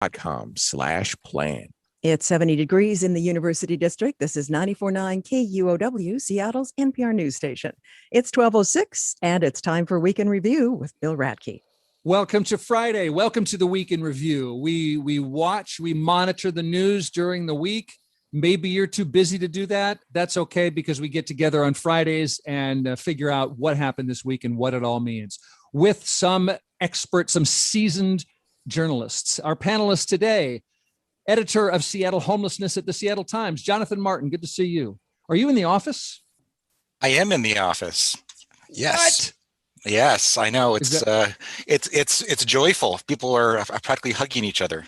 seattle.com/plan. It's 70 degrees in the University District. This is 94.9 KUOW, Seattle's NPR news station. It's 12:06, and it's time for Week in Review with Bill Radke. Welcome to Friday. Welcome to the Week in Review. We monitor the news during the week. Maybe you're too busy to do that. That's okay, because we get together on Fridays and figure out what happened this week and what it all means with some experts, some seasoned journalists. Our panelists today: editor of Seattle Homelessness at the Seattle Times, Jonathan Martin. Good to see you. Are you in the office? I am in the office. Yes. What? Yes, I know. It's joyful. People are practically hugging each other.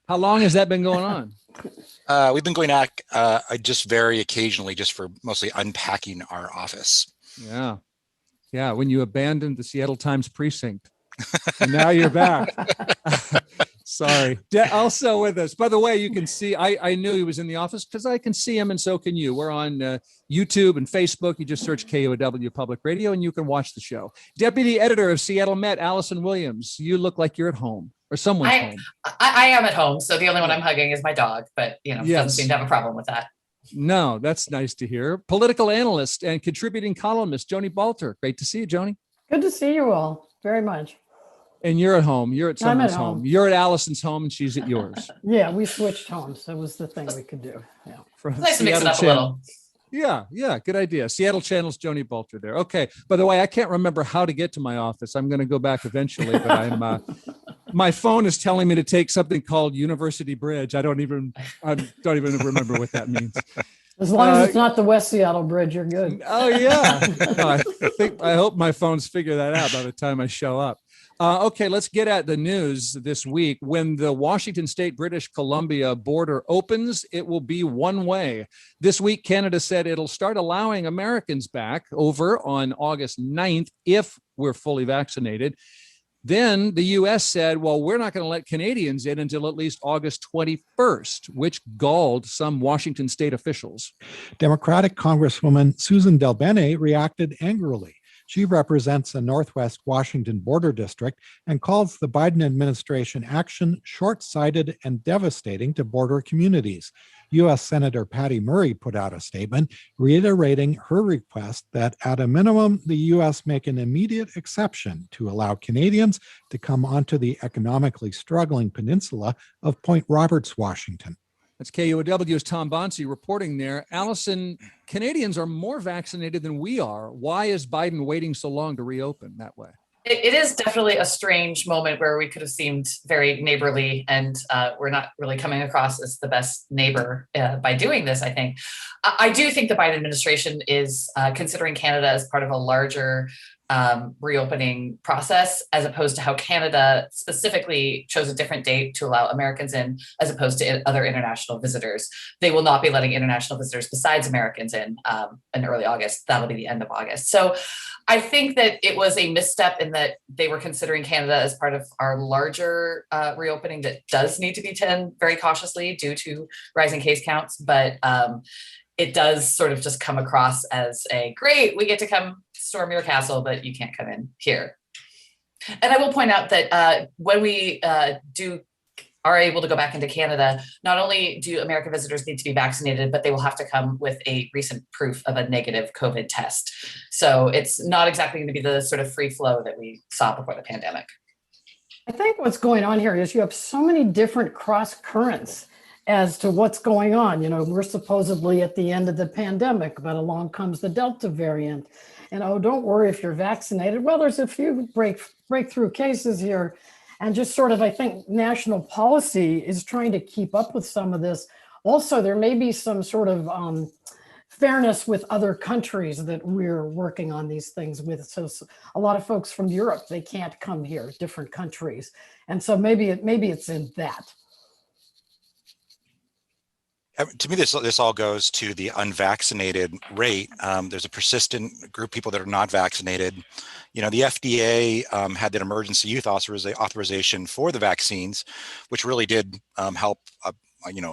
How long has that been going on? We've been going back just very occasionally, just for mostly unpacking our office. Yeah. When you abandoned the Seattle Times precinct, and now you're back. Sorry. Also with us, by the way, you can see, I knew he was in the office because I can see him, and so can you. We're on YouTube and Facebook. You just search KUOW Public Radio and you can watch the show. Deputy editor of Seattle Met, Allison Williams. You look like you're at home, or someone's home. I am at home, so the only one I'm hugging is my dog, but doesn't seem to have a problem with that. No, that's nice to hear. Political analyst and contributing columnist, Joni Balter. Great to see you, Joni. Good to see you all very much. And you're at home. You're at someone's home. You're at Allison's home, and she's at yours. Yeah, we switched homes. That was the thing we could do. Yeah. It's nice to mix it up a little. Yeah, good idea. Seattle Channel's Joni Balter there. Okay. By the way, I can't remember how to get to my office. I'm going to go back eventually, but my phone is telling me to take something called University Bridge. I don't even remember what that means. As long as it's not the West Seattle Bridge, you're good. Oh yeah. No, I hope my phones figure that out by the time I show up. Okay, let's get at the news this week. When the Washington State British Columbia border opens, it will be one way. This week, Canada said it'll start allowing Americans back over on August 9th if we're fully vaccinated. Then the U.S. said, well, we're not going to let Canadians in until at least August 21st, which galled some Washington state officials. Democratic Congresswoman Susan DelBene reacted angrily. She represents the Northwest Washington border district and calls the Biden administration action short-sighted and devastating to border communities. U.S. Senator Patty Murray put out a statement reiterating her request that at a minimum, the U.S. make an immediate exception to allow Canadians to come onto the economically struggling peninsula of Point Roberts, Washington. That's KUOW's Tom Bonsi reporting there. Allison, Canadians are more vaccinated than we are. Why is Biden waiting so long to reopen that way? It is definitely a strange moment where we could have seemed very neighborly, and we're not really coming across as the best neighbor by doing this, I think. I do think the Biden administration is considering Canada as part of a larger reopening process, as opposed to how Canada specifically chose a different date to allow Americans in, as opposed to other international visitors. They will not be letting international visitors besides Americans in early August. That'll be the end of August. So I think that it was a misstep in that they were considering Canada as part of our larger reopening that does need to be done very cautiously due to rising case counts. But it does sort of just come across as a great, we get to come storm your castle, but you can't come in here. And I will point out that when we are able to go back into Canada, not only do American visitors need to be vaccinated, but they will have to come with a recent proof of a negative COVID test. So it's not exactly going to be the sort of free flow that we saw before the pandemic. I think what's going on here is you have so many different cross currents as to what's going on. We're supposedly at the end of the pandemic, but along comes the Delta variant. And don't worry if you're vaccinated. Well, there's a few breakthrough cases here. And just sort of, I think, national policy is trying to keep up with some of this. Also, there may be some sort of fairness with other countries that we're working on these things with. So a lot of folks from Europe, they can't come here, different countries. And so maybe it's in that. To me, this all goes to the unvaccinated rate. There's a persistent group of people that are not vaccinated. The FDA had that emergency use authorization for the vaccines, which really did help a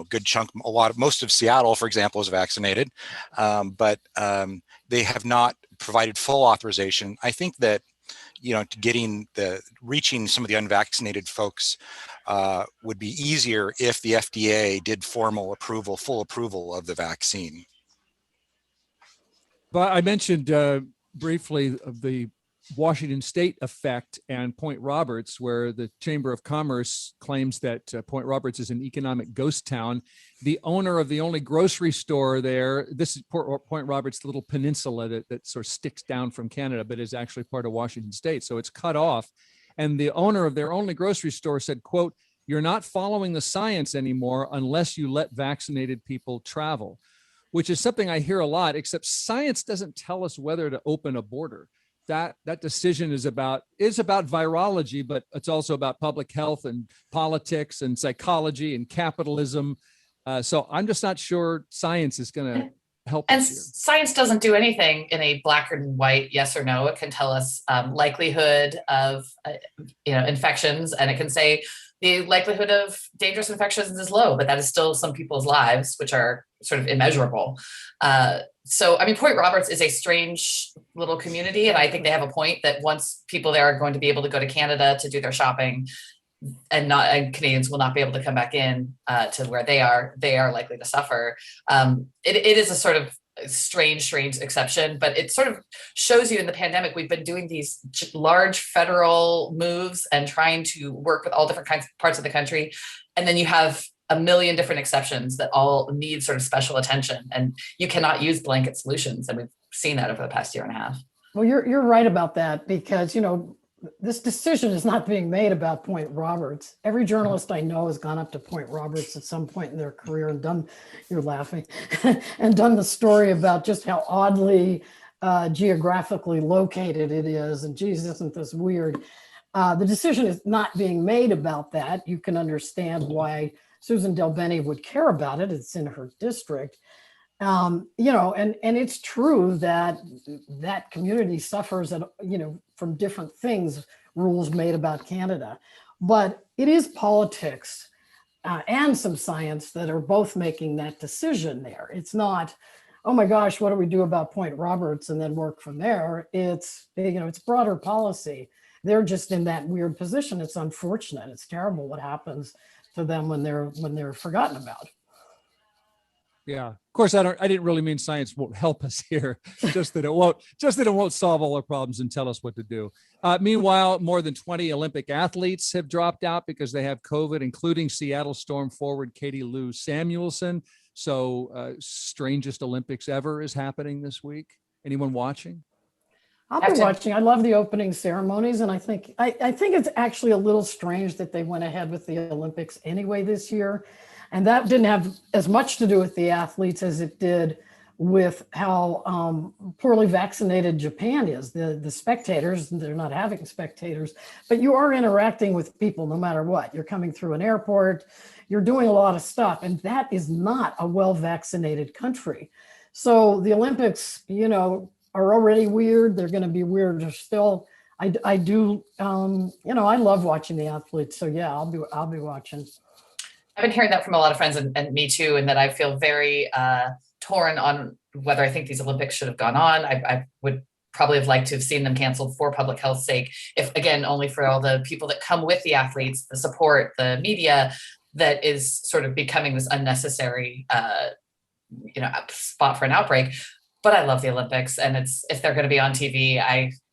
good chunk. Most of Seattle, for example, is vaccinated, but they have not provided full authorization. I think that reaching some of the unvaccinated folks would be easier if the FDA did formal approval, full approval of the vaccine. But I mentioned briefly of the Washington State effect and Point Roberts, where the Chamber of Commerce claims that Point Roberts is an economic ghost town. The owner of the only grocery store there, this is Point Roberts, the little peninsula that sort of sticks down from Canada, but is actually part of Washington State. So it's cut off. And the owner of their only grocery store said, quote, "You're not following the science anymore unless you let vaccinated people travel," which is something I hear a lot, except science doesn't tell us whether to open a border. That decision is about virology, but it's also about public health and politics and psychology and capitalism. So I'm just not sure science is going to help And us here. science doesn't do anything in a black and white yes or no. It can tell us likelihood of infections, and it can say the likelihood of dangerous infections is low, but that is still some people's lives, which are sort of immeasurable. So, I mean, Point Roberts is a strange little community, and I think they have a point that once people there are going to be able to go to Canada to do their shopping, and Canadians will not be able to come back in to where they are likely to suffer. It is a sort of strange exception, but it sort of shows you in the pandemic, we've been doing these large federal moves and trying to work with all different parts of the country. And then you have a million different exceptions that all need sort of special attention, and you cannot use blanket solutions. And we've seen that over the past year and a half. Well, you're right about that, because, this decision is not being made about Point Roberts. Every journalist I know has gone up to Point Roberts at some point in their career and done, you're laughing, and done the story about just how oddly geographically located it is. And geez, isn't this weird? The decision is not being made about that. You can understand why Susan DelBene would care about it. It's in her district. And it's true that that community suffers from different things, rules made about Canada, but it is politics and some science that are both making that decision there. It's not, oh my gosh, what do we do about Point Roberts and then work from there? It's broader policy. They're just in that weird position. It's unfortunate. It's terrible what happens to them when they're forgotten about. Yeah, of course, I didn't really mean science won't help us here. Just that it won't solve all our problems and tell us what to do. Meanwhile, more than 20 Olympic athletes have dropped out because they have COVID, including Seattle Storm forward Katie Lou Samuelson. So, strangest Olympics ever is happening this week. Anyone watching? I'll be watching. I love the opening ceremonies, and I think it's actually a little strange that they went ahead with the Olympics anyway this year. And that didn't have as much to do with the athletes as it did with how poorly vaccinated Japan is. The spectators, they're not having spectators, but you are interacting with people no matter what. You're coming through an airport, you're doing a lot of stuff, and that is not a well-vaccinated country. So the Olympics, are already weird. They're going to be weirder still. I do, I love watching the athletes. So yeah, I'll be watching. I've been hearing that from a lot of friends, and me too, and that I feel very torn on whether I think these Olympics should have gone on. I would probably have liked to have seen them canceled for public health's sake, if again, only for all the people that come with the athletes, the support, the media, that is sort of becoming this unnecessary spot for an outbreak. But I love the Olympics, and if they're going to be on TV,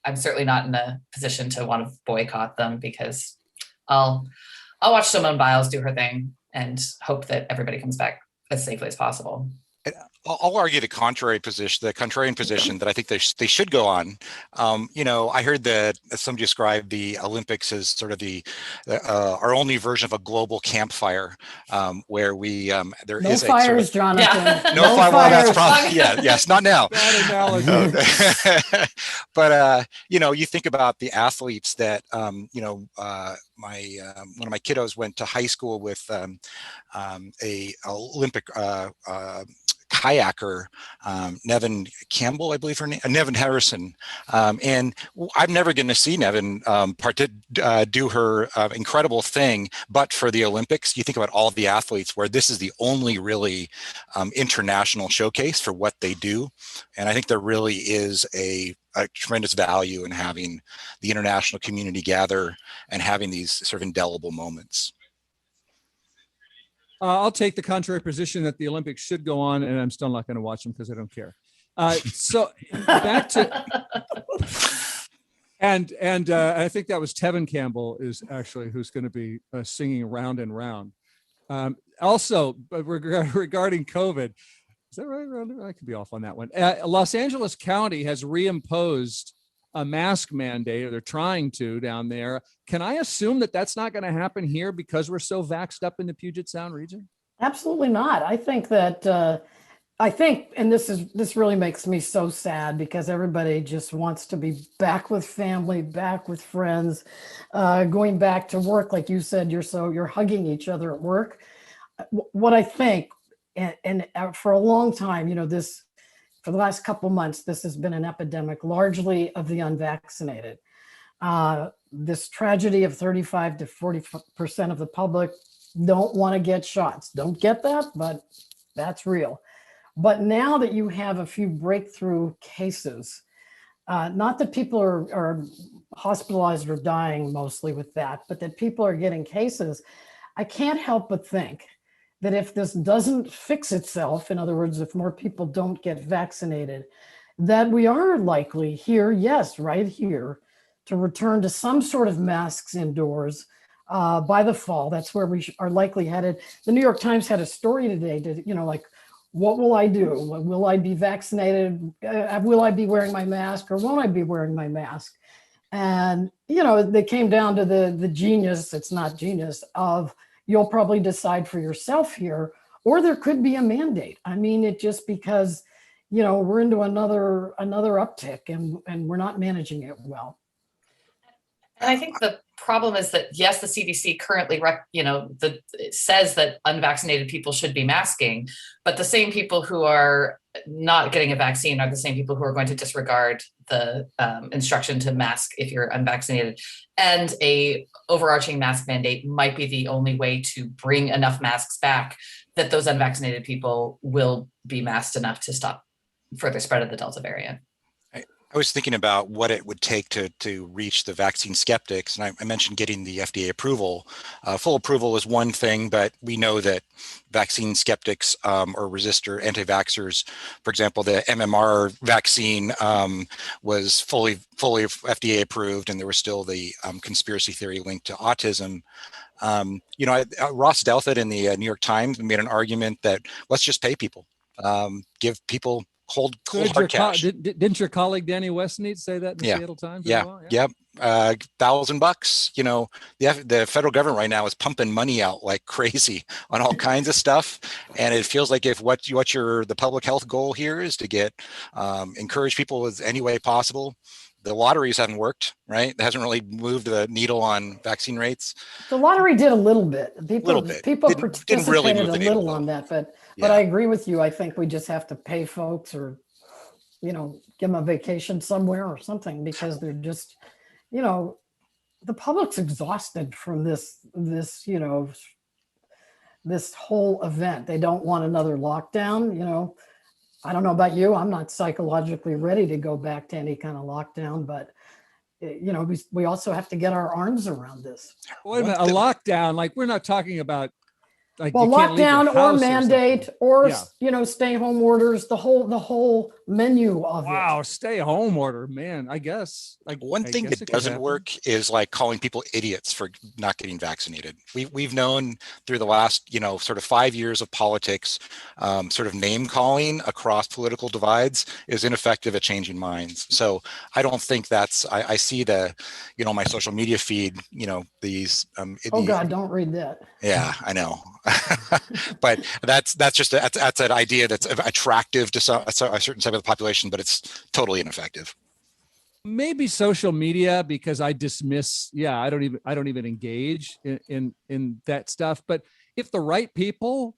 I'm certainly not in a position to want to boycott them, because I'll watch Simone Biles do her thing and hope that everybody comes back as safely as possible. I'll argue the contrarian position that I think they should go on. I heard that some described the Olympics as sort of our only version of a global campfire, where there is no fires, Jonathan. Yeah. No fire. Well, that's probably yes, not now. But you think about the athletes that one of my kiddos went to high school with a Olympic kayaker, Nevin Campbell, I believe her name, Nevin Harrison. And I'm never going to see Nevin do her incredible thing, but for the Olympics, you think about all of the athletes where this is the only really international showcase for what they do. And I think there really is a tremendous value in having the international community gather and having these sort of indelible moments. I'll take the contrary position that the Olympics should go on, and I'm still not going to watch them because I don't care. So back to, and I think that was Tevin Campbell is actually who's going to be singing Round and Round. Also, regarding COVID, is that right? I could be off on that one. Los Angeles County has reimposed a mask mandate, or they're trying to down there. Can I assume that that's not going to happen here because we're so vaxxed up in the Puget Sound region? Absolutely not. I think that, and this really makes me so sad because everybody just wants to be back with family, back with friends, going back to work. Like you said, you're hugging each other at work. What I think, and for a long time, for the last couple of months, this has been an epidemic largely of the unvaccinated. This tragedy of 35 to 40% of the public don't want to get shots. Don't get that, but that's real. But now that you have a few breakthrough cases, not that people are hospitalized or dying mostly with that, but that people are getting cases, I can't help but think that if this doesn't fix itself, in other words, if more people don't get vaccinated, that we are likely here, yes, right here, to return to some sort of masks indoors by the fall. That's where we are likely headed. The New York Times had a story today to, what will I do? Will I be vaccinated? Will I be wearing my mask or won't I be wearing my mask? And, they came down to the genius, it's not genius, of you'll probably decide for yourself here, or there could be a mandate. I mean, it just because, we're into another uptick and we're not managing it well. And I think the problem is that, yes, the CDC currently, it says that unvaccinated people should be masking, but the same people who are not getting a vaccine are the same people who are going to disregard the instruction to mask if you're unvaccinated. And a overarching mask mandate might be the only way to bring enough masks back that those unvaccinated people will be masked enough to stop further spread of the Delta variant. I was thinking about what it would take to reach the vaccine skeptics, and I mentioned getting the FDA approval. Full approval is one thing, but we know that vaccine skeptics or resistor anti-vaxxers, for example, the MMR vaccine was fully FDA approved, and there was still the conspiracy theory linked to autism. Ross Douthat in the New York Times made an argument that let's just pay people, give people cold hard cash. Didn't your colleague Danny Westneat say that in the Seattle Times? Yeah. Well? Yep. $1,000. The federal government right now is pumping money out like crazy on all kinds of stuff, and it feels like if the public health goal here is to get encourage people as any way possible. The lotteries haven't worked, right? It hasn't really moved the needle on vaccine rates. The lottery did a little bit. People participated didn't really move the a needle, little on that, but I agree with you. I think we just have to pay folks or, give them a vacation somewhere or something, because they're just, the public's exhausted from this whole event. They don't want another lockdown, I don't know about you. I'm not psychologically ready to go back to any kind of lockdown, but we also have to get our arms around this. Wait a minute, a lockdown? Like, we're not talking about lockdown or mandate or stay home orders, the whole menu of it. Wow, stay home order, man. I guess one thing that doesn't work is like calling people idiots for not getting vaccinated. We've known through the last sort of 5 years of politics, sort of name calling across political divides is ineffective at changing minds. So I don't think that's. I see my social media feed. These. Oh God, don't read that. Yeah, I know. But that's an idea that's attractive to a certain segment of the population, but it's totally ineffective. Maybe social media, because I dismiss. Yeah, I don't even engage in that stuff. But if the right people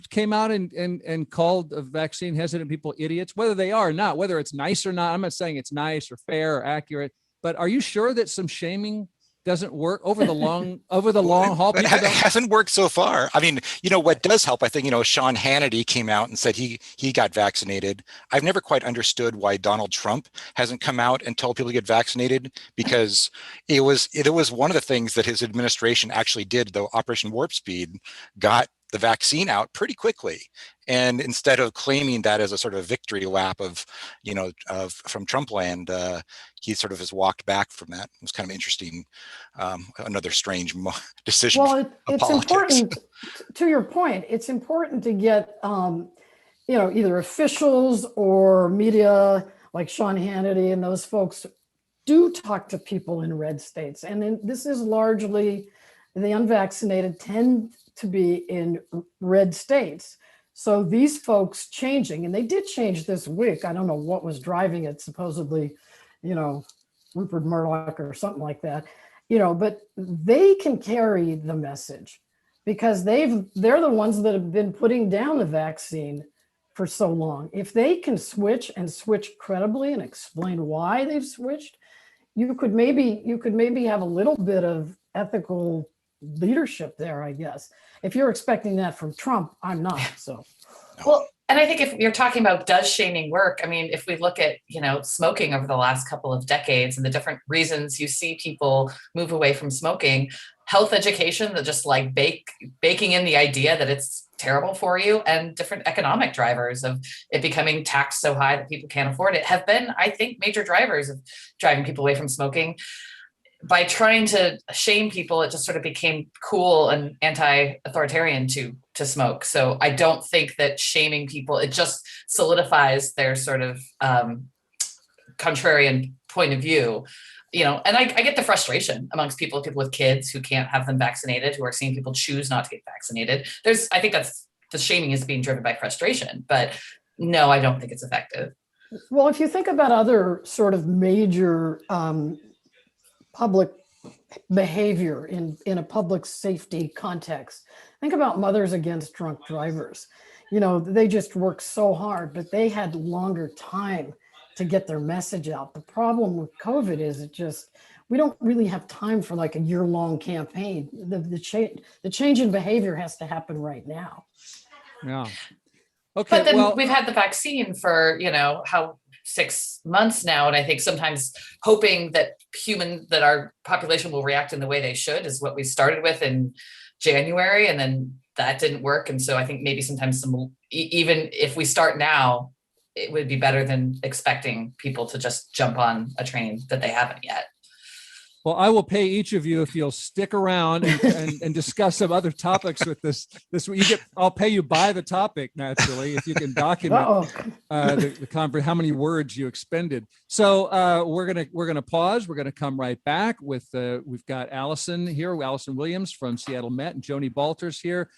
came out and called vaccine hesitant people idiots, whether they are or not, whether it's nice or not, I'm not saying it's nice or fair or accurate, but are you sure that some shaming doesn't work over the long haul? It hasn't worked so far. I mean, what does help, I think, Sean Hannity came out and said he got vaccinated. I've never quite understood why Donald Trump hasn't come out and told people to get vaccinated, because it was one of the things that his administration actually did, though Operation Warp Speed got the vaccine out pretty quickly. And instead of claiming that as a sort of victory lap of, from Trump land, he sort of has walked back from that. It was kind of interesting. Another strange decision. Well, it's important, to your point, it's important to get, either officials or media like Sean Hannity and those folks do talk to people in red states. And then this is largely the unvaccinated tend to be in red states. So these folks changing, and they did change this week. I don't know what was driving it, supposedly, Rupert Murdoch or something like that, but they can carry the message because they're the ones that have been putting down the vaccine for so long. If they can switch and switch credibly and explain why they've switched, you could maybe have a little bit of ethical leadership there, I guess. If you're expecting that from Trump, I'm not. So, well, and I think if you're talking about does shaming work, I mean, if we look at, smoking over the last couple of decades and the different reasons you see people move away from smoking, health education, that just like baking in the idea that it's terrible for you, and different economic drivers of it becoming taxed so high that people can't afford it have been, I think, major drivers of driving people away from smoking. By trying to shame people, it just sort of became cool and anti-authoritarian to smoke. So I don't think that shaming people, it just solidifies their sort of contrarian point of view. And I get the frustration amongst people with kids who can't have them vaccinated, who are seeing people choose not to get vaccinated. I think that's the shaming is being driven by frustration, but no, I don't think it's effective. Well, if you think about other sort of major public behavior in a public safety context, think about Mothers Against Drunk Drivers. They just worked so hard, but they had longer time to get their message out. The problem with COVID is we don't really have time for like a year-long campaign. The change in behavior has to happen right now. Yeah. Okay. But then we've had the vaccine for, 6 months now. And I think sometimes hoping that our population will react in the way they should is what we started with in January. And then that didn't work. And so I think maybe sometimes even if we start now, it would be better than expecting people to just jump on a train that they haven't yet. Well, I will pay each of you if you'll stick around and discuss some other topics with this. I'll pay you by the topic, naturally, if you can document how many words you expended. So we're gonna pause. We're gonna come right back with we've got Allison here, Allison Williams from Seattle Met, and Joni Balter's here.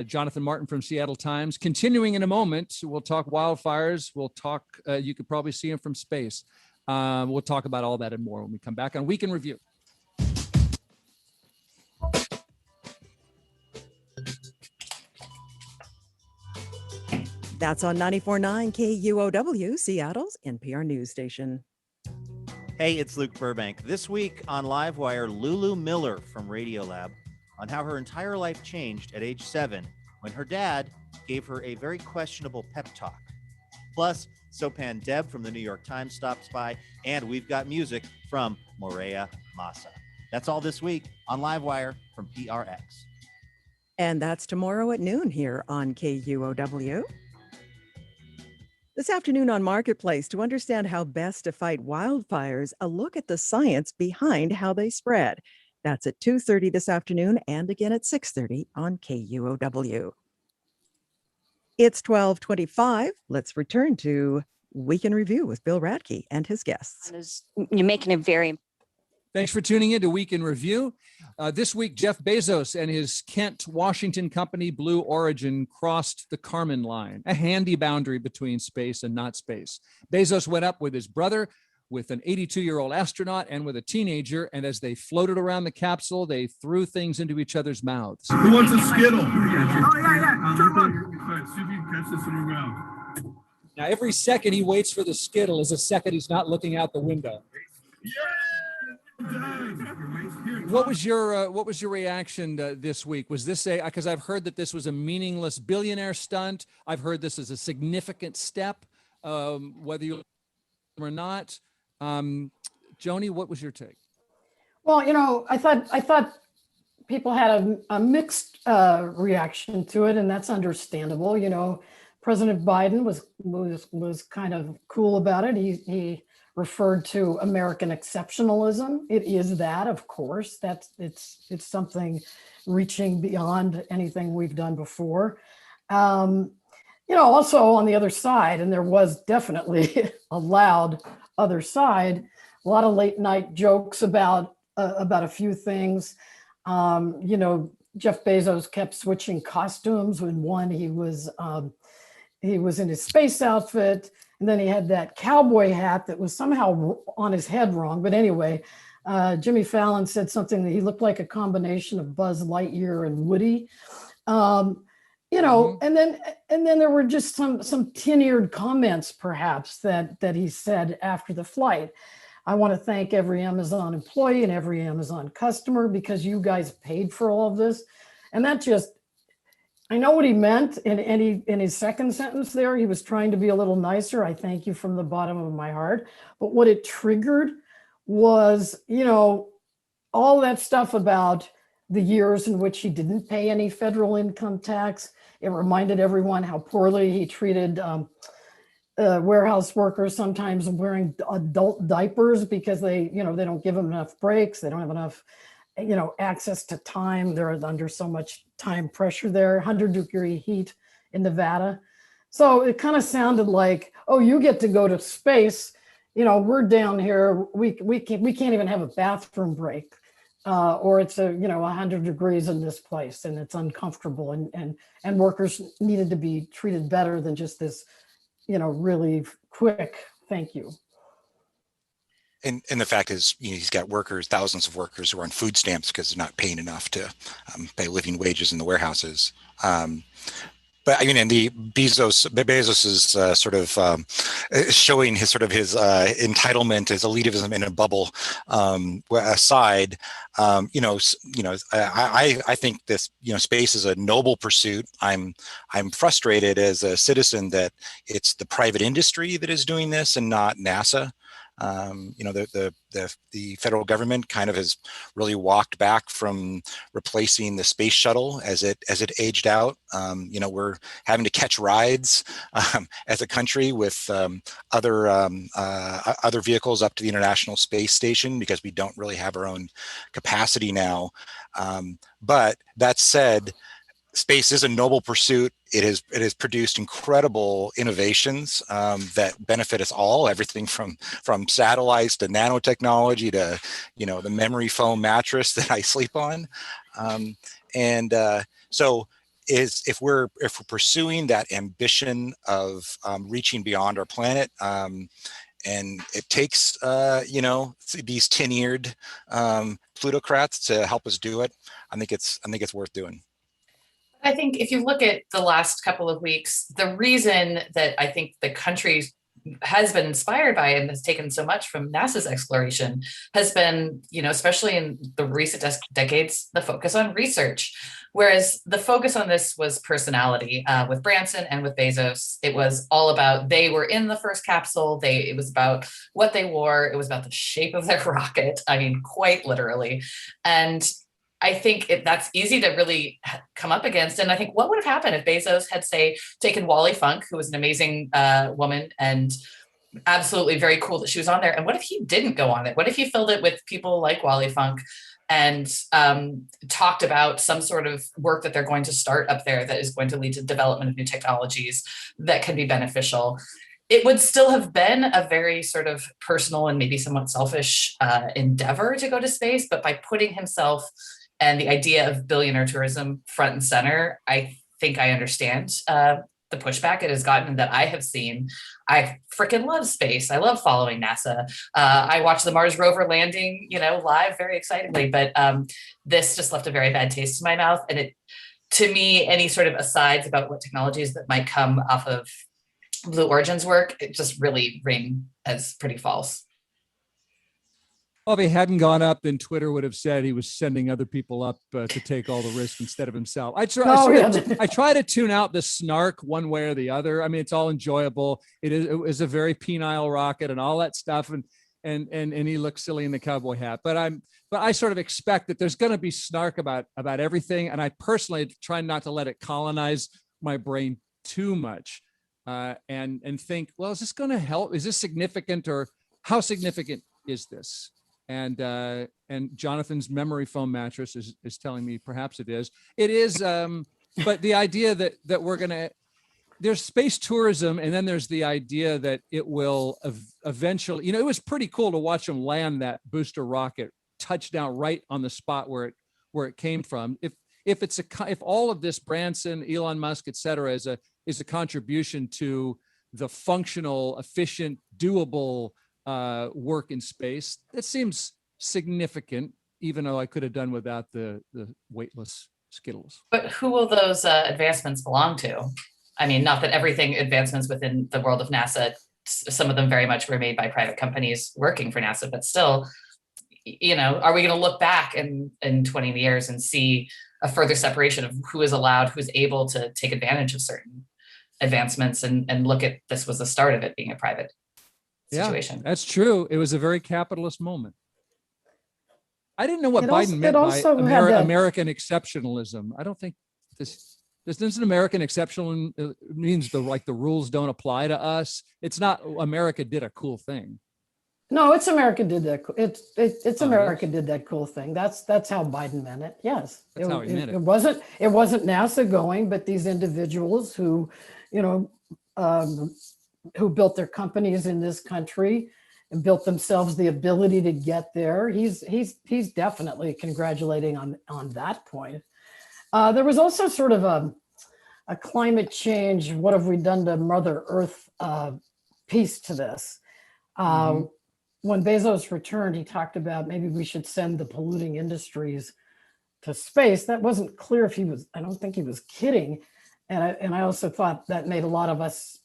Jonathan Martin from Seattle Times. Continuing in a moment, we'll talk wildfires. We'll talk. You could probably see them from space. We'll talk about all that and more when we come back on Week in Review. That's on 94.9 KUOW, Seattle's NPR news station. Hey, it's Luke Burbank. This week on Livewire, Lulu Miller from Radiolab on how her entire life changed at age 7 when her dad gave her a very questionable pep talk. Plus, Sopan Deb from the New York Times stops by, and we've got music from Morea Massa. That's all this week on Livewire from PRX. And that's tomorrow at noon here on KUOW. This afternoon on Marketplace, to understand how best to fight wildfires, a look at the science behind how they spread. That's at 2:30 this afternoon and again at 6:30 on KUOW. It's 12:25. Let's return to Week in Review with Bill Radke and his guests. You're making it very. Thanks for tuning in to Week in Review. This week, Jeff Bezos and his Kent, Washington company Blue Origin crossed the Kármán line, a handy boundary between space and not space. Bezos went up with his brother, with an 82-year-old astronaut, and with a teenager, and as they floated around the capsule, they threw things into each other's mouths. Who wants a Skittle? Oh, yeah. Come on. See if you can catch this on the ground. Now, every second he waits for the Skittle is a second he's not looking out the window. Yeah! What was your reaction this week? Was this because I've heard that this was a meaningless billionaire stunt. I've heard this is a significant step, whether you or not. Joni, what was your take? Well, I thought people had a mixed reaction to it, and that's understandable. You know, President Biden was kind of cool about it. He referred to American exceptionalism. It is that, of course. It's something reaching beyond anything we've done before. You know, also on the other side, and there was definitely a loud other side, a lot of late night jokes about a few things. You know, Jeff Bezos kept switching costumes. When one, he was in his space outfit, and then he had that cowboy hat that was somehow on his head wrong. But anyway, Jimmy Fallon said something that he looked like a combination of Buzz Lightyear and Woody. You know, and then there were just some tenured comments, perhaps, that he said after the flight. I want to thank every Amazon employee and every Amazon customer because you guys paid for all of this. And that just, I know what he meant in his second sentence there. He was trying to be a little nicer. I thank you from the bottom of my heart. But what it triggered was, you know, all that stuff about the years in which he didn't pay any federal income tax. It reminded everyone how poorly he treated warehouse workers, sometimes wearing adult diapers because they don't give them enough breaks. They don't have enough, access to time. They're under so much time pressure there, 100-degree heat in Nevada. So it kind of sounded like, oh, you get to go to space. We're down here. We can't even have a bathroom break. Or it's 100 degrees in this place and it's uncomfortable, and workers needed to be treated better than just this, really quick thank you. And the fact is, he's got workers, thousands of workers who are on food stamps because they're not paying enough to pay living wages in the warehouses. But I mean, and the Bezos is sort of showing his entitlement, his elitism in a bubble aside. I think this space is a noble pursuit. I'm frustrated as a citizen that it's the private industry that is doing this and not NASA. The federal government kind of has really walked back from replacing the space shuttle as it aged out. We're having to catch rides as a country with other vehicles up to the International Space Station because we don't really have our own capacity now. But that said, space is a noble pursuit. It has produced incredible innovations that benefit us all. Everything from satellites to nanotechnology to the memory foam mattress that I sleep on. So if we're pursuing that ambition of reaching beyond our planet, and it takes these tin-eared plutocrats to help us do it, I think it's worth doing. I think if you look at the last couple of weeks, the reason that I think the country has been inspired by and has taken so much from NASA's exploration has been, especially in the recent decades, the focus on research. Whereas the focus on this was personality. With Branson and with Bezos, it was all about, they were in the first capsule. It was about what they wore. It was about the shape of their rocket. I mean, quite literally. And I think that's easy to really come up against. And I think what would have happened if Bezos had, say, taken Wally Funk, who was an amazing woman and absolutely very cool that she was on there. And what if he didn't go on it? What if he filled it with people like Wally Funk and talked about some sort of work that they're going to start up there that is going to lead to development of new technologies that can be beneficial? It would still have been a very sort of personal and maybe somewhat selfish endeavor to go to space, but by putting himself and the idea of billionaire tourism front and center, I think I understand the pushback it has gotten that I have seen. I freaking love space. I love following NASA. I watched the Mars rover landing, live very excitingly, but this just left a very bad taste in my mouth. And to me, any sort of asides about what technologies that might come off of Blue Origin's work, it just really ring as pretty false. Well, if he hadn't gone up, then Twitter would have said he was sending other people up to take all the risk instead of himself. I try to tune out the snark one way or the other. I mean, it's all enjoyable. It is a very penile rocket and all that stuff. And and he looks silly in the cowboy hat. But I sort of expect that there's going to be snark about everything, and I personally try not to let it colonize my brain too much, and think, well, is this going to help? Is this significant, or how significant is this? And Jonathan's memory foam mattress is telling me perhaps it is. It is, but the idea that we're going to, there's space tourism, and then there's the idea that it will eventually, it was pretty cool to watch them land that booster rocket touchdown right on the spot where it came from. If all of this, Branson, Elon Musk, et cetera, is a contribution to the functional, efficient, doable work in space, that seems significant, even though I could have done without the weightless Skittles. But who will those advancements belong to? I mean, not that everything advancements within the world of NASA, some of them very much were made by private companies working for NASA, but still, are we going to look back in 20 years and see a further separation of who is allowed, who's able to take advantage of certain advancements, and look at this was the start of it being a private situation. Yeah, that's true. It was a very capitalist moment. I didn't know what Biden meant by American exceptionalism. I don't think this isn't American exceptional means the rules don't apply to us. It's not America did a cool thing. No, it's America did that. It's America did that cool thing. That's how Biden meant it. Yes, that's how he meant it. It wasn't NASA going, but these individuals who, who built their companies in this country and built themselves the ability to get there. He's definitely congratulating on that point. There was also sort of a climate change, what have we done to Mother Earth piece to this. When Bezos returned, he talked about maybe we should send the polluting industries to space. That wasn't clear if I don't think he was kidding. And I also thought that made a lot of us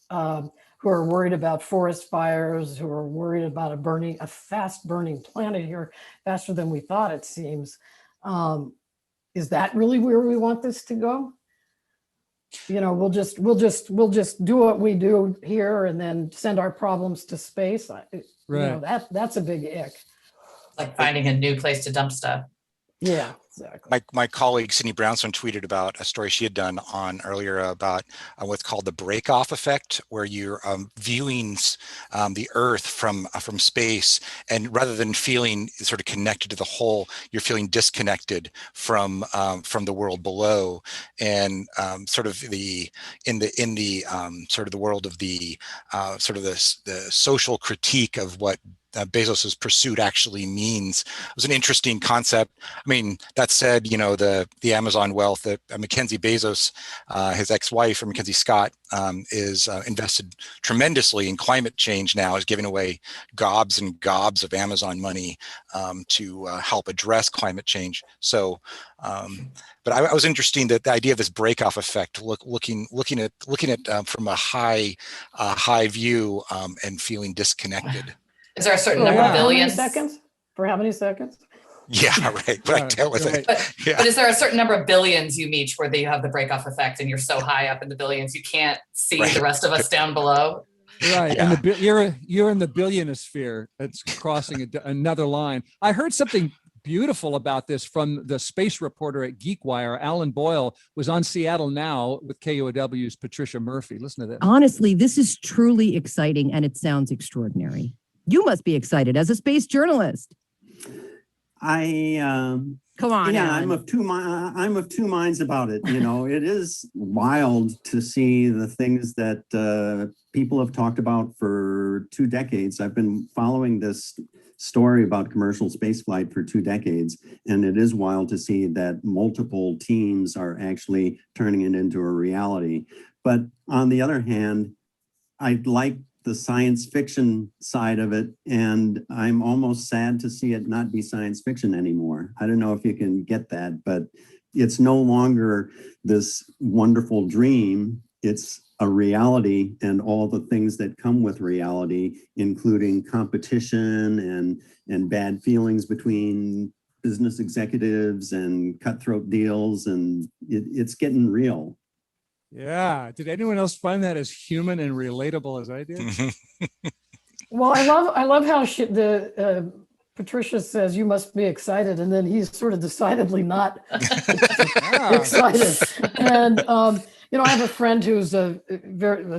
who are worried about forest fires, who are worried about a fast burning planet here, faster than we thought, it seems. Is that really where we want this to go? We'll just do what we do here and then send our problems to space. Right. That's a big ick. Like finding a new place to dump stuff. Yeah, exactly. My colleague Cindy Brownstone tweeted about a story she had done on earlier about what's called the break-off effect, where you're viewing the Earth from space, and rather than feeling sort of connected to the whole, you're feeling disconnected from the world below, and sort of in the sort of the world of the sort of the social critique of what Bezos's pursuit actually means. It was an interesting concept. I mean, that said, the Amazon wealth that Mackenzie Bezos, his ex-wife, or Mackenzie Scott, is invested tremendously in climate change now, is giving away gobs and gobs of Amazon money to help address climate change. So, but I was interested that the idea of this break-off effect, looking at from a high view and feeling disconnected. Is there a certain number of billions? For how many seconds? Yeah, right. But dealt with it. But is there a certain number of billions you reach where you have the break-off effect and you're so high up in the billions you can't see the rest of us down below? Right, yeah. And you're in the billionosphere. That's crossing another line. I heard something beautiful about this from the space reporter at GeekWire. Alan Boyle was on Seattle Now with KUOW's Patricia Murphy. Listen to this. Honestly, this is truly exciting, and it sounds extraordinary. You must be excited as a space journalist. Come on. Yeah, Alan. I'm of two minds about it. It is wild to see the things that people have talked about for 2 decades. I've been following this story about commercial spaceflight for 2 decades, and it is wild to see that multiple teams are actually turning it into a reality. But on the other hand, I'd like the science fiction side of it, and I'm almost sad to see it not be science fiction anymore. I don't know if you can get that, but it's no longer this wonderful dream. It's a reality, and all the things that come with reality, including competition and bad feelings between business executives and cutthroat deals, and it's getting real. Yeah. Did anyone else find that as human and relatable as I did? Well, I love how Patricia says you must be excited, and then he's sort of decidedly not excited. And I have a friend who's a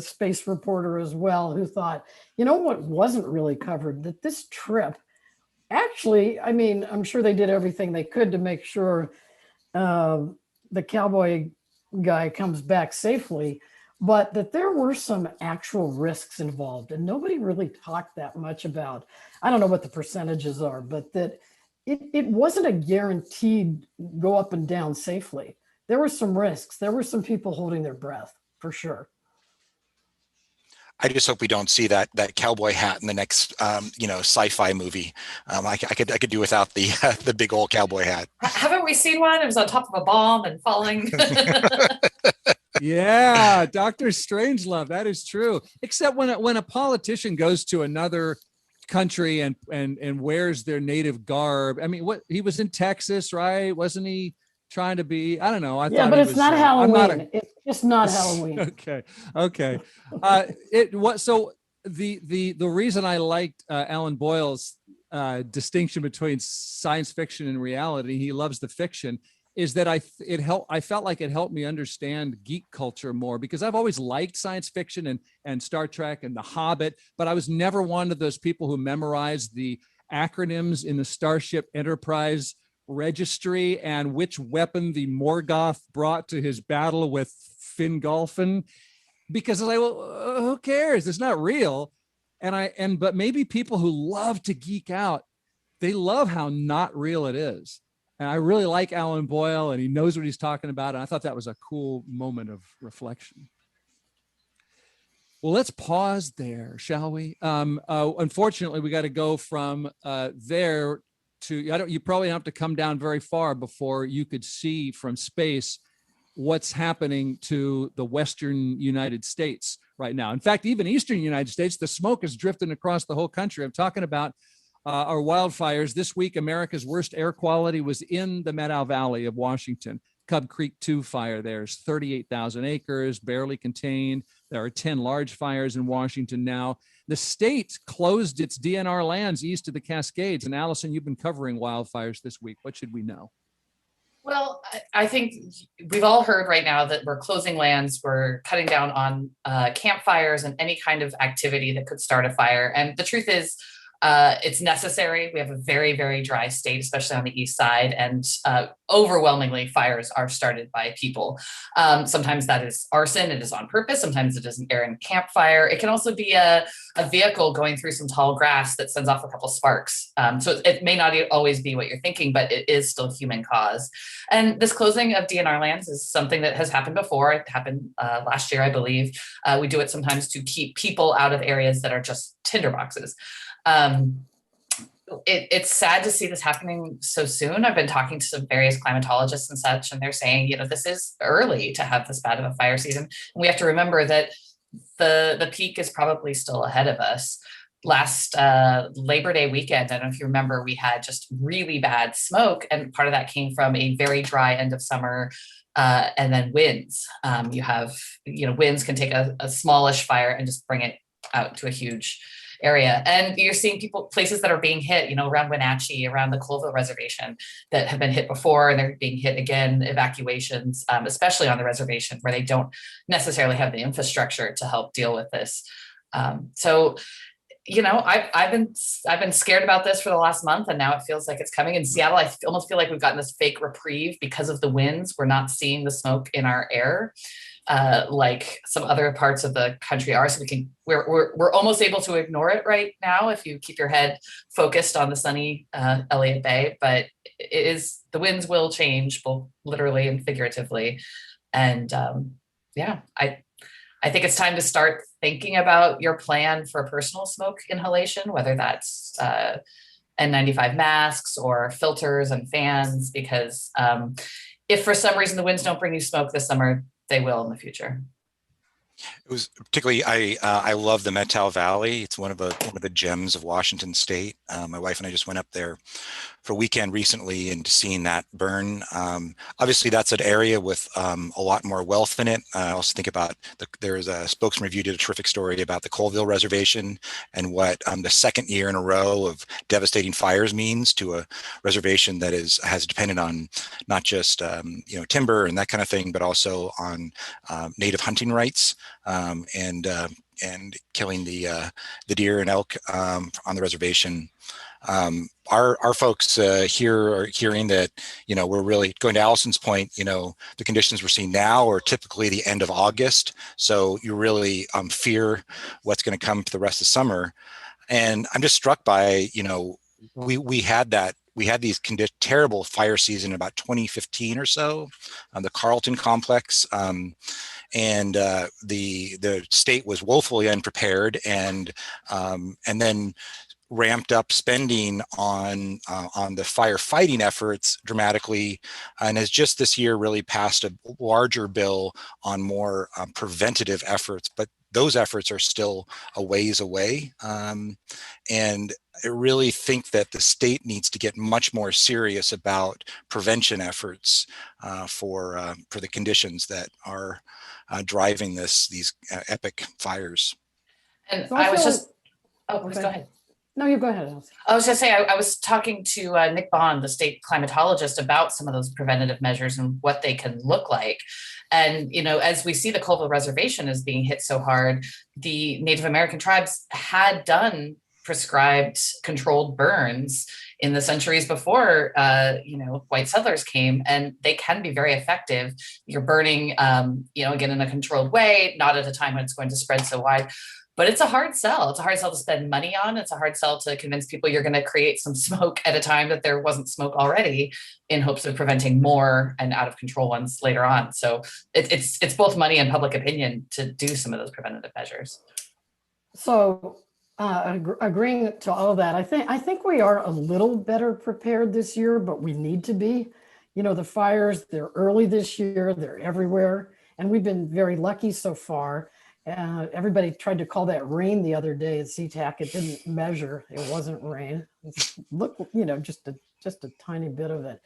space reporter as well, who thought, what wasn't really covered, that this trip actually, I mean, I'm sure they did everything they could to make sure the cowboy guy comes back safely, but that there were some actual risks involved, and nobody really talked that much about. I don't know what the percentages are, but that it wasn't a guaranteed go up and down safely. There were some risks. There were some people holding their breath, for sure. I just hope we don't see that cowboy hat in the next, sci-fi movie. I could do without the big old cowboy hat. Haven't we seen one? It was on top of a bomb and falling. Yeah, Dr. Strangelove, that is true. Except when a politician goes to another country and wears their native garb. I mean, he was in Texas, right? Wasn't he trying to be? I don't know. Yeah, but it's not Halloween. It's just not Halloween. Okay. So the reason I liked Alan Boyle's distinction between science fiction and reality, he loves the fiction, is that I felt like it helped me understand geek culture more, because I've always liked science fiction and Star Trek and The Hobbit, but I was never one of those people who memorized the acronyms in the Starship Enterprise registry and which weapon the Morgoth brought to his battle with Fingolfin, because I was like, well, who cares? It's not real. But maybe people who love to geek out, they love how not real it is. And I really like Alan Boyle, and he knows what he's talking about. And I thought that was a cool moment of reflection. Well, let's pause there, shall we? Unfortunately, we got to go from there to, you probably have to come down very far before you could see from space what's happening to the Western United States right now. In fact, even Eastern United States, the smoke is drifting across the whole country. I'm talking about our wildfires. This week, America's worst air quality was in the Meadow Valley of Washington. Cub Creek 2 fire, there's 38,000 acres, barely contained. There are 10 large fires in Washington now. The state closed its DNR lands east of the Cascades. And Allison, you've been covering wildfires this week. What should we know? Well, I think we've all heard right now that we're closing lands, we're cutting down on campfires and any kind of activity that could start a fire. And the truth is, it's necessary. We have a very, very dry state, especially on the east side, and overwhelmingly fires are started by people. Sometimes that is arson, it is on purpose. Sometimes it is an errant campfire. It can also be a vehicle going through some tall grass that sends off a couple sparks. So it may not always be what you're thinking, but it is still human cause. And this closing of DNR lands is something that has happened before. It happened last year, I believe. We do it sometimes to keep people out of areas that are just tinderboxes. It's sad to see this happening so soon. I've been talking to some various climatologists and such, and they're saying, this is early to have this bad of a fire season. And we have to remember that the peak is probably still ahead of us. Last Labor Day weekend, I don't know if you remember, we had just really bad smoke, and part of that came from a very dry end of summer and then winds. You have, winds can take a smallish fire and just bring it out to a huge area. And you're seeing places that are being hit, around Wenatchee, around the Colville Reservation, that have been hit before, and they're being hit again, evacuations, especially on the reservation where they don't necessarily have the infrastructure to help deal with this. So, I've been scared about this for the last month, and now it feels like it's coming. In Seattle, I almost feel like we've gotten this fake reprieve because of the winds. We're not seeing the smoke in our air like some other parts of the country are. So we're almost able to ignore it right now if you keep your head focused on the sunny Elliott Bay. But the winds will change, both literally and figuratively. And I think it's time to start thinking about your plan for personal smoke inhalation, whether that's N95 masks or filters and fans, because if for some reason the winds don't bring you smoke this summer, they will in the future. It was particularly, I love the Meadow Valley. It's one of the gems of Washington State. My wife and I just went up there for a weekend recently and seeing that burn. Obviously, that's an area with a lot more wealth in it. I also think about there's a spokesman review did a terrific story about the Colville Reservation and what the second year in a row of devastating fires means to a reservation that has depended on not just timber and that kind of thing, but also on native hunting rights and killing the deer and elk on the reservation. Our folks here are hearing that, we're really going to Allison's point, the conditions we're seeing now are typically the end of August. So you really fear what's going to come for the rest of summer. And I'm just struck by, we had these terrible fire season in about 2015 or so, the Carlton complex. And the state was woefully unprepared and then ramped up spending on the firefighting efforts dramatically, and has just this year really passed a larger bill on more preventative efforts. But those efforts are still a ways away. And I really think that the state needs to get much more serious about prevention efforts for the conditions that are driving these epic fires. And So I was feel just, oh, please okay. go ahead. No, you go ahead, Elsie. I was just saying, I was talking to Nick Bond, the state climatologist, about some of those preventative measures and what they can look like. And, as we see the Colville Reservation is being hit so hard, the Native American tribes had done prescribed controlled burns in the centuries before, white settlers came, and they can be very effective. You're burning, again, in a controlled way, not at a time when it's going to spread so wide. But it's a hard sell. It's a hard sell to spend money on. It's a hard sell to convince people you're going to create some smoke at a time that there wasn't smoke already, in hopes of preventing more and out of control ones later on. So it's both money and public opinion to do some of those preventative measures. So agreeing to all of that, I think we are a little better prepared this year, but we need to be. The fires, they're early this year, they're everywhere, and we've been very lucky so far. Everybody tried to call that rain the other day at SeaTac. It didn't measure. It wasn't rain. Look, just a tiny bit of it.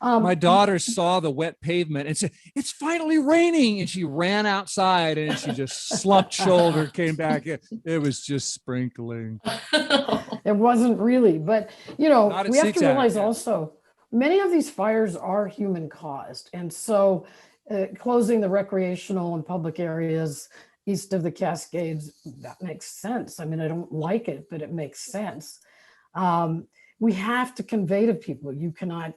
My daughter saw the wet pavement and said, "It's finally raining." And she ran outside and she just slumped shoulder, came back. It was just sprinkling. It wasn't really, but we have to realize also many of these fires are human caused. And so closing the recreational and public areas east of the Cascades, that makes sense. I mean, I don't like it, but it makes sense. We have to convey to people, you can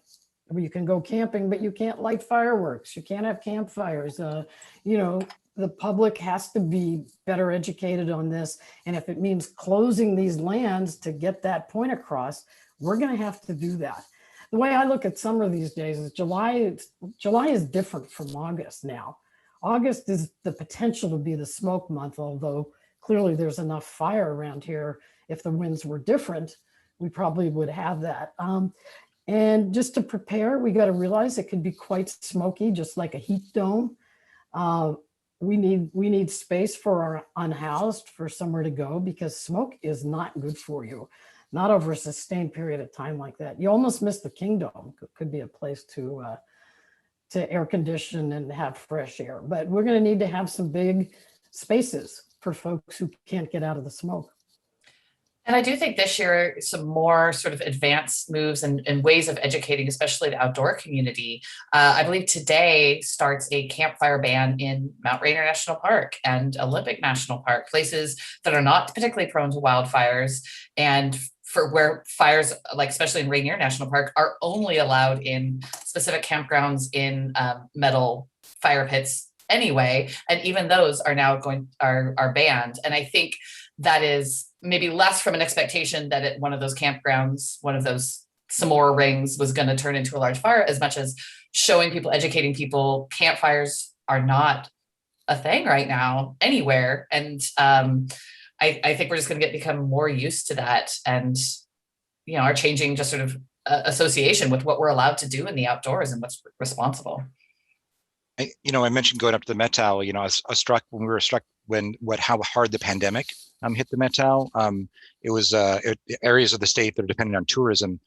go camping, but you can't light fireworks. You can't have campfires. The public has to be better educated on this. And if it means closing these lands to get that point across, we're going to have to do that. The way I look at summer these days is July is different from August now. August is the potential to be the smoke month, although clearly there's enough fire around here. If the winds were different, we probably would have that. And just to prepare, we got to realize it could be quite smoky, just like a heat dome. We need space for our unhoused, for somewhere to go, because smoke is not good for you, not over a sustained period of time like that. You almost miss the Kingdom. Could be a place to air condition and have fresh air, but we're going to need to have some big spaces for folks who can't get out of the smoke. And I do think this year, some more sort of advanced moves and ways of educating, especially the outdoor community. I believe today starts a campfire ban in Mount Rainier National Park and Olympic National Park, places that are not particularly prone to wildfires, and for where fires, like especially in Rainier National Park, are only allowed in specific campgrounds in metal fire pits anyway. And even those are now are banned. And I think that is maybe less from an expectation that at one of those campgrounds, one of those s'more rings was going to turn into a large fire, as much as showing people, educating people, campfires are not a thing right now anywhere. And I think we're just going to become more used to that, and are changing just sort of association with what we're allowed to do in the outdoors and what's responsible. I mentioned going up to the Met-Tal. I was struck how hard the pandemic hit the Met-Tal. It was areas of the state that are dependent on tourism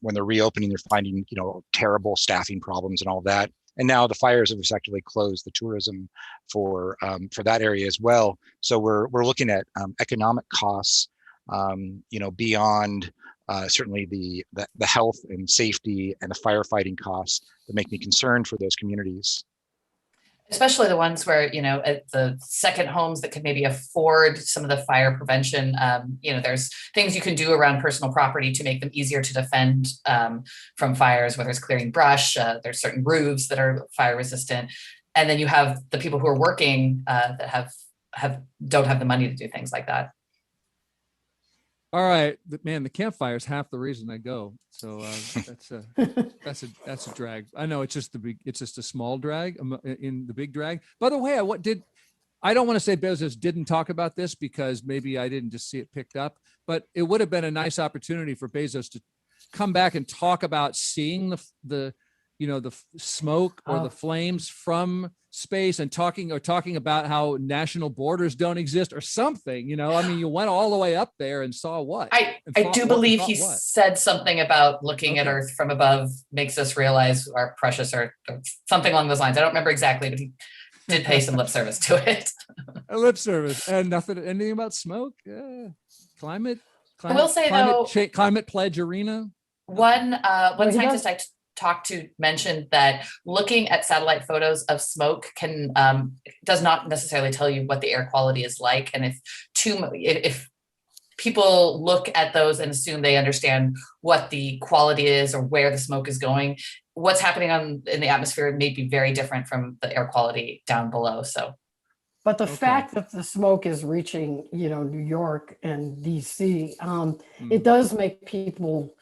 When they're reopening, they're finding, terrible staffing problems and all that. And now the fires have effectively closed the tourism for that area as well. So we're looking at economic costs, beyond certainly the health and safety and the firefighting costs that make me concerned for those communities. Especially the ones where, at the second homes that could maybe afford some of the fire prevention. There's things you can do around personal property to make them easier to defend from fires, whether it's clearing brush, there's certain roofs that are fire resistant. And then you have the people who are working that don't have the money to do things like that. All right, man, the campfire is half the reason I go. So that's a drag. I know it's just a small drag in the big drag. By the way, I don't want to say Bezos didn't talk about this because maybe I didn't just see it picked up, but it would have been a nice opportunity for Bezos to come back and talk about seeing the smoke or the flames from space and talking about how national borders don't exist or something. You went all the way up there and saw what? I do believe he said something about looking at Earth from above makes us realize our precious Earth, or something along those lines. I don't remember exactly, but he did pay some lip service to it. A lip service and anything about smoke. Yeah. Climate. I will say climate pledge arena. One scientist I talked to mentioned that looking at satellite photos of smoke does not necessarily tell you what the air quality is like. And if people look at those and assume they understand what the quality is or where the smoke is going, what's happening in the atmosphere may be very different from the air quality down below. But the fact that the smoke is reaching, New York and DC, it does make people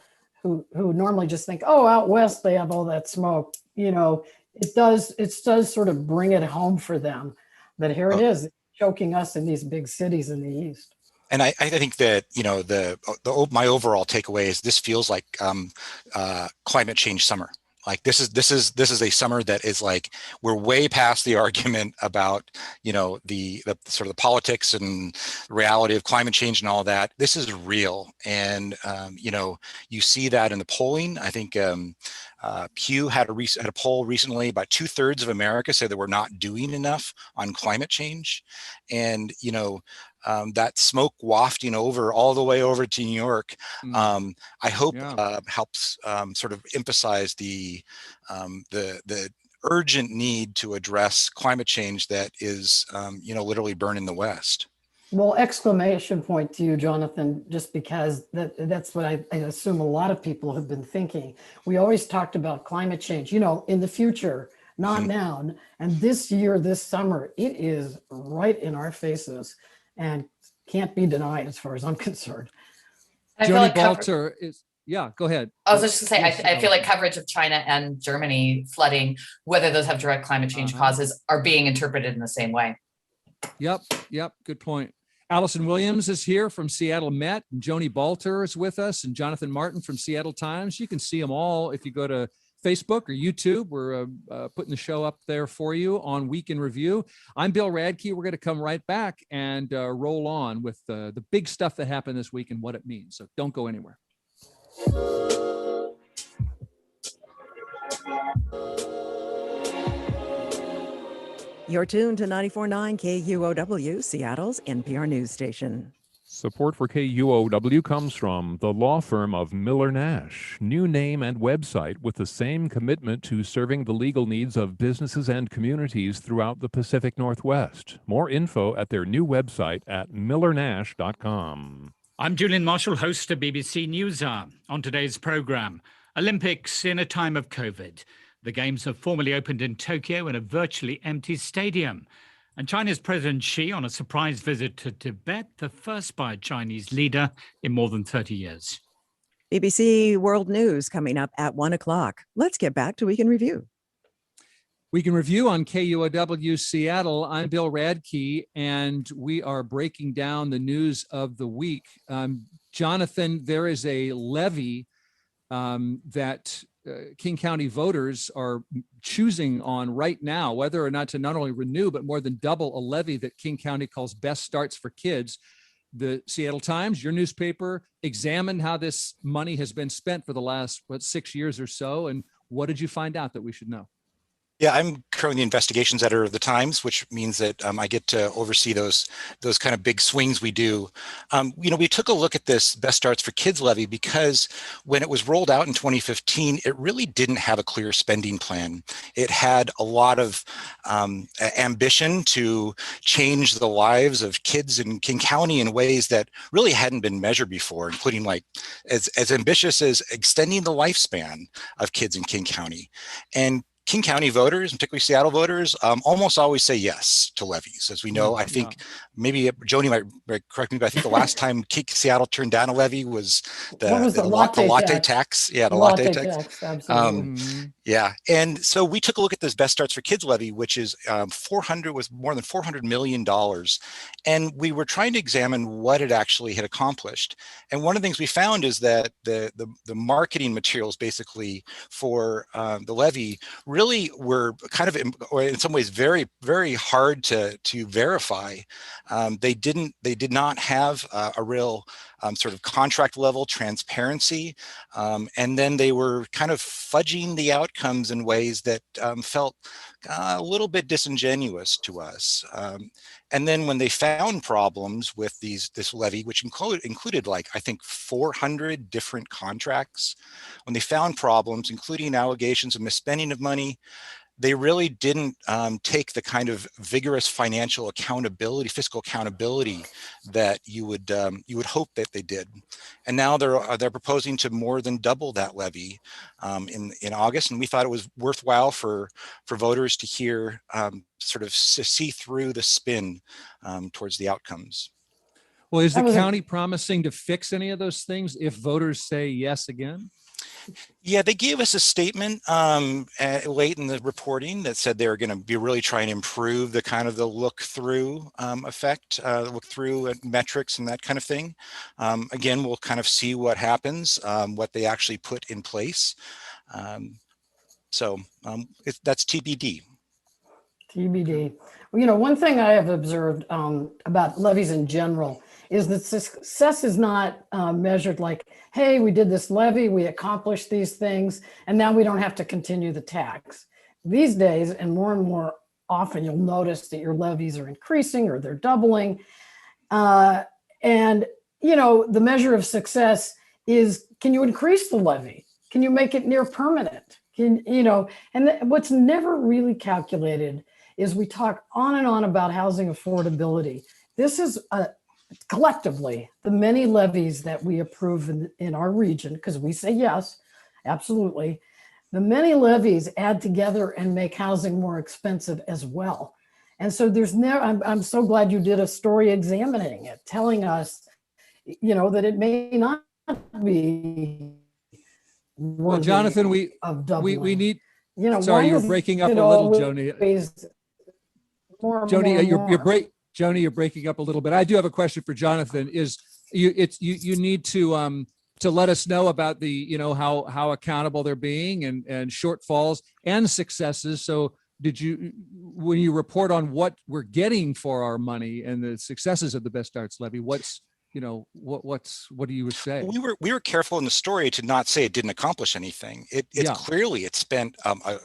who normally just think, oh, out west they have all that smoke. It does sort of bring it home for them that here it is choking us in these big cities in the east. And I think that my overall takeaway is this feels like climate change summer. Like this is a summer that is like, we're way past the argument about, the sort of the politics and reality of climate change and all that. This is real. And, you see that in the polling. I think KUOW had a poll recently. About 2/3 of America said that we're not doing enough on climate change. And, that smoke wafting all the way over to New York, I hope helps sort of emphasize the urgent need to address climate change that is, literally burning the West. Well, exclamation point to you, Jonathan, just because that's what I assume a lot of people have been thinking. We always talked about climate change, in the future, not now. And this year, this summer, it is right in our faces and can't be denied as far as I'm concerned. Joni Balter is, go ahead. I was just going to say, I feel like coverage of China and Germany flooding, whether those have direct climate change causes, are being interpreted in the same way. Yep. Good point. Allison Williams is here from Seattle Met, and Joni Balter is with us, and Jonathan Martin from Seattle Times. You can see them all if you go to Facebook or YouTube. We're putting the show up there for you on Week in Review. I'm Bill Radke. We're going to come right back and roll on with the big stuff that happened this week and what it means. So don't go anywhere. You're tuned to 94.9 KUOW, Seattle's NPR news station. Support for KUOW comes from the law firm of Miller Nash. New name and website with the same commitment to serving the legal needs of businesses and communities throughout the Pacific Northwest. More info at their new website at millernash.com. I'm Julian Marshall, host of BBC NewsHour. On today's program, Olympics in a time of COVID. The Games have formally opened in Tokyo in a virtually empty stadium. And China's President Xi on a surprise visit to Tibet, the first by a Chinese leader in more than 30 years. BBC World News coming up at 1 o'clock. Let's get back to Week in Review. Week in Review on KUOW Seattle. I'm Bill Radke, and we are breaking down the news of the week. Jonathan, there is a levy that King County voters are choosing on right now, whether or not to not only renew, but more than double a levy that King County calls Best Starts for Kids. the Seattle Times, your newspaper, examined how this money has been spent for the last, 6 years or so. And what did you find out that we should know? Yeah, I'm currently the investigations editor of the Times, which means that I get to oversee those kind of big swings we do. We took a look at this Best Starts for Kids levy because when it was rolled out in 2015, it really didn't have a clear spending plan. It had a lot of ambition to change the lives of kids in King County in ways that really hadn't been measured before, including like as ambitious as extending the lifespan of kids in King County. And King County voters, particularly Seattle voters, almost always say yes to levies. As we know, I think maybe Joni might correct me, but I think the last time Seattle turned down a levy was the latte tax. Yeah, the latte tax. Absolutely. Yeah, and so we took a look at this Best Starts for Kids levy, which is more than $400 million, and we were trying to examine what it actually had accomplished. And one of the things we found is that the marketing materials, basically for the levy, really were kind of, or in some ways, very, very hard to verify. They did not have a real sort of contract level transparency, and then they were kind of fudging the outcomes in ways that felt a little bit disingenuous to us. And then when they found problems with this levy, which included like, I think 400 different contracts, when they found problems, including allegations of misspending of money, they really didn't take the kind of vigorous financial accountability, fiscal accountability that you would hope that they did. And now they're proposing to more than double that levy in August. And we thought it was worthwhile for voters to hear sort of see through the spin towards the outcomes. Well, is the county promising to fix any of those things if voters say yes again? Yeah, they gave us a statement late in the reporting that said they were going to be really trying to improve the kind of the look-through effect, look-through metrics and that kind of thing. Again, we'll kind of see what happens, what they actually put in place. That's TBD. TBD. Well, one thing I have observed about levies in general is that success is not measured like, hey, we did this levy, we accomplished these things, and now we don't have to continue the tax. These days, and more often, you'll notice that your levies are increasing or they're doubling. The measure of success is, can you increase the levy? Can you make it near permanent? What's never really calculated is we talk on and on about housing affordability. This is collectively the many levies that we approve in our region, because we say yes, absolutely. The many levies add together and make housing more expensive as well. And so I'm so glad you did a story examining it, telling us, that it may not be. Well, Jonathan, we need. Sorry, you're breaking up a little, Joni. Joni, you're breaking up a little bit. I do have a question for Jonathan. You need to let us know about the how accountable they're being and shortfalls and successes. So when you report on what we're getting for our money and the successes of the Best Starts levy, what do you say? We were careful in the story to not say it didn't accomplish anything. Clearly it spent I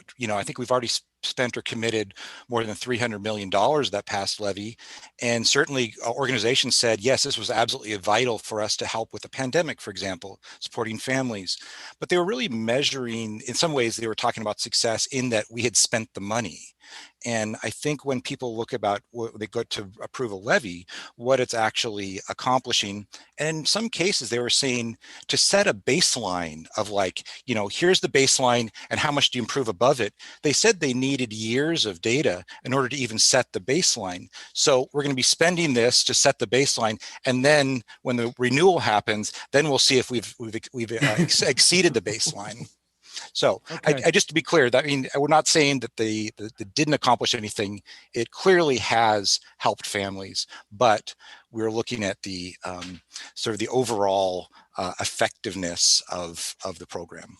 think we've already spent or committed more than $300 million that past levy. And certainly organizations said, yes, this was absolutely vital for us to help with the pandemic, for example, supporting families. But they were really measuring, in some ways, they were talking about success in that we had spent the money. And I think when people look about what they go to approve a levy, what it's actually accomplishing, and in some cases they were saying to set a baseline of like, here's the baseline and how much do you improve above it? They said they needed years of data in order to even set the baseline. So we're going to be spending this to set the baseline. And then when the renewal happens, then we'll see if we've exceeded the baseline. So okay. I just to be clear, we're not saying that they didn't accomplish anything. It clearly has helped families, but we're looking at the sort of the overall effectiveness of the program.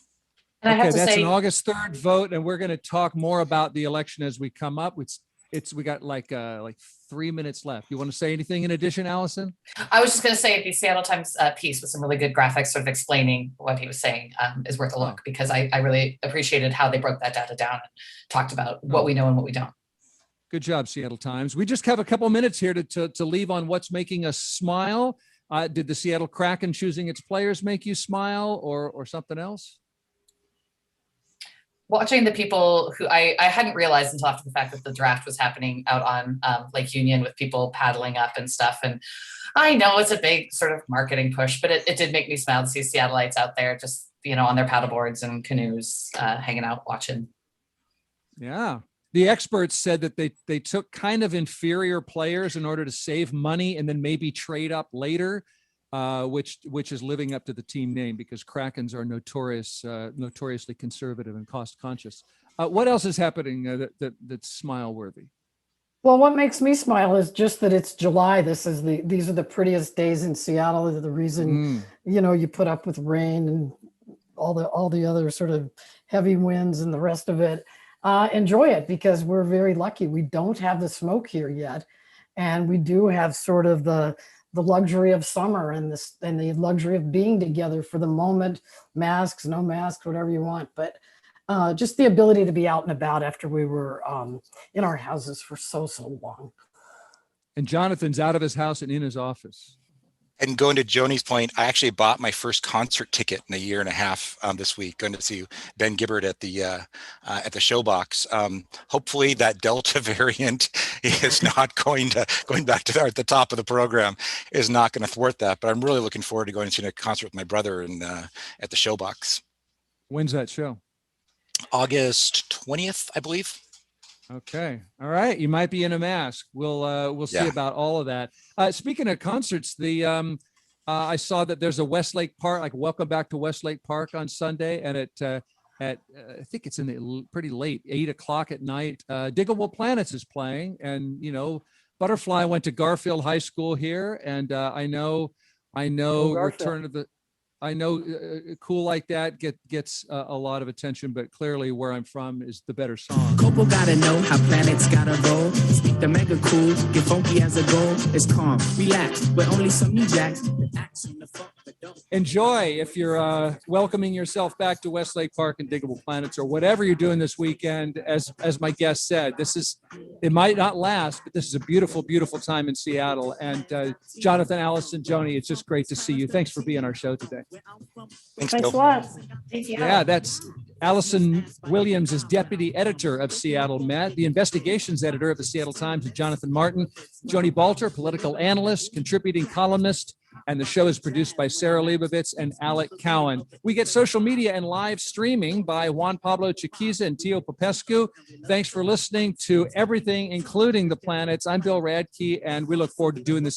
Okay, that's an August 3rd vote, and we're going to talk more about the election as we come up. we got like 3 minutes left. You want to say anything in addition, Allison? I was just going to say the Seattle Times piece with some really good graphics sort of explaining what he was saying is worth a look, because I really appreciated how they broke that data down and talked about what we know and what we don't. Good job, Seattle Times. We just have a couple minutes here to leave on what's making us smile. Did the Seattle Kraken choosing its players make you smile, or something else? Watching the people who I hadn't realized until after the fact that the draft was happening out on Lake Union with people paddling up and stuff. And I know it's a big sort of marketing push, but it did make me smile to see Seattleites out there just, on their paddleboards and canoes, hanging out, watching. Yeah. The experts said that they took kind of inferior players in order to save money and then maybe trade up later. Which is living up to the team name, because Krakens are notoriously conservative and cost conscious. What else is happening that's smile worthy? Well, what makes me smile is just that it's July. These are the prettiest days in Seattle. The reason you put up with rain and all the other sort of heavy winds and the rest of it. Enjoy it, because we're very lucky. We don't have the smoke here yet, and we do have sort of the luxury of summer and the luxury of being together for the moment. Masks, no masks, whatever you want, but just the ability to be out and about after we were in our houses for so long. And Jonathan's out of his house and in his office. And going to Joni's point, I actually bought my first concert ticket in a year and a half this week, going to see Ben Gibbard at the Showbox. Hopefully that Delta variant is not going back to at the top of the program is not going to thwart that. But I'm really looking forward to going to see a concert with my brother at the Showbox. When's that show? August 20th, I believe. Okay. All right. You might be in a mask. We'll see about all of that. Speaking of concerts, I saw that there's a Westlake Park, like Welcome Back to Westlake Park on Sunday, and at I think it's in the pretty late 8 o'clock at night. Diggable Planets is playing, and Butterfly went to Garfield High School here, and I know Return of the. I know Cool Like That gets a lot of attention, but clearly Where I'm From is the better song. Coco gotta know how planets gotta roll. Speak the mega cool, get funky as a goal. It's calm, relax, but only some new jacks. Enjoy if you're welcoming yourself back to Westlake Park and Diggable Planets, or whatever you're doing this weekend. As my guest said, it might not last, but this is a beautiful, beautiful time in Seattle. And Jonathan, Allison, Joni, it's just great to see you. Thanks for being on our show today. Thanks a lot. Yeah, that's Allison Williams is deputy editor of Seattle Met. The investigations editor of the Seattle Times is Jonathan Martin. Joni Balter, political analyst, contributing columnist. And the show is produced by Sarah Leibovitz and Alec Cowan. We get social media and live streaming by Juan Pablo Chiquiza and Tio Popescu. Thanks for listening to everything, including the planets. I'm Bill Radke, and we look forward to doing this again.